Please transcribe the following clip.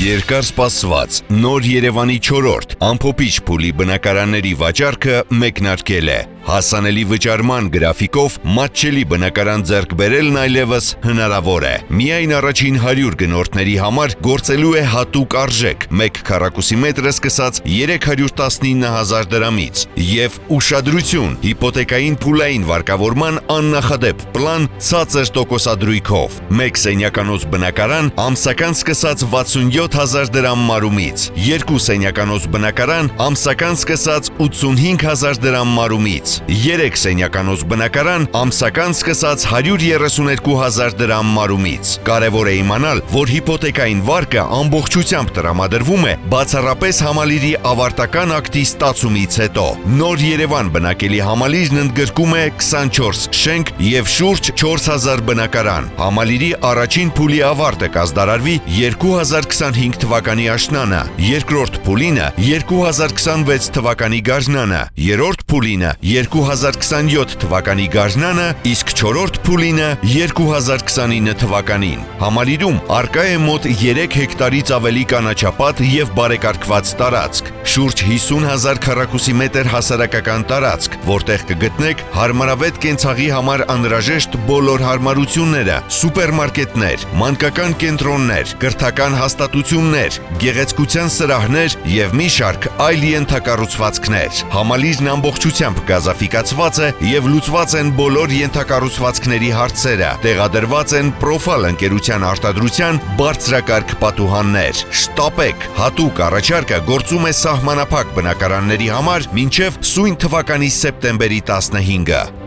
Երկար սպասված նոր Երևանի 4-րդ ամփոփիչ փուլի բնակարանների վաճառքը մեկնարկել է։ Հասանելի վճարման գրաֆիկով մատչելի բնակարան ձեռք բերելն այլևս հնարավոր է։ Միայն առաջին 100 գնորդների համար գործելու է հատուկ արժեք 1 քառակուսի մետրը սկսած 319,000 դրամից եւ ուշադրություն հիպոթեկային փուլային վարկավորման աննախադեպ պլան ցածր տոկոսադրույքով։ 1 սենյականոց բնակարան ամսական սկսած 67,000 դրամ մարումից, 2 սենյականոց բնակարան ամսական սկսած 85,000 դրամ մարումից, 3 սենյականոց բնակարան ամսական սկսած 132,000 դրամ մարումից։ Կարևոր է իմանալ, որ հիպոթեկային վարկը ամբողջությամբ տրամադրվում է բացառապես համալիրի ավարտական ակտի ստացումից հետո։ Նոր Երևան բնակելի համալիրն ընդգրկում է 24 շենք եւ շուրջ 4000 բնակարան։ Համալիրի առաջին փուլի ավարտը կազդարարվի 2025 թվականի աշնանը, երկրորդ փուլինը 2026 թվականի գարնանը, երրորդ փուլինը 2027 թվականի գարնանը, իսկ չորրորդ փուլինը 2029 թվականին։ Համալիրում առկա է մոտ 3 հեկտարից ավելի կանաչապատ եւ բարեկարգված տարածք, շուրջ 50,000 քառակուսի մետր հասարակական տարածք, որտեղ կգտնեք հարմարավետ կենցաղի համար անհրաժեշտ բոլոր հարմարությունները, սուպերմարկետներ, մանկական կենտրոններ, կրթական հաստատություններ, գեղեցկության սրահներ եւ մի շարք այլ ենթակառուցվածքներ։ Համալիրն ամբողջությամբ գազաֆիկացված է եւ լուծված են բոլոր ենթակառուցվածքների հարցերը, տեղադրված են Պրոֆալ ընկերության արտադրության բարձրակարգ պատուհաններ։ Շտապեք, հատուկ առաջարկը գործում է սահմանափակ բնակարանների համար մինչև սույն թվականի սեպտեմբերի 15-ը։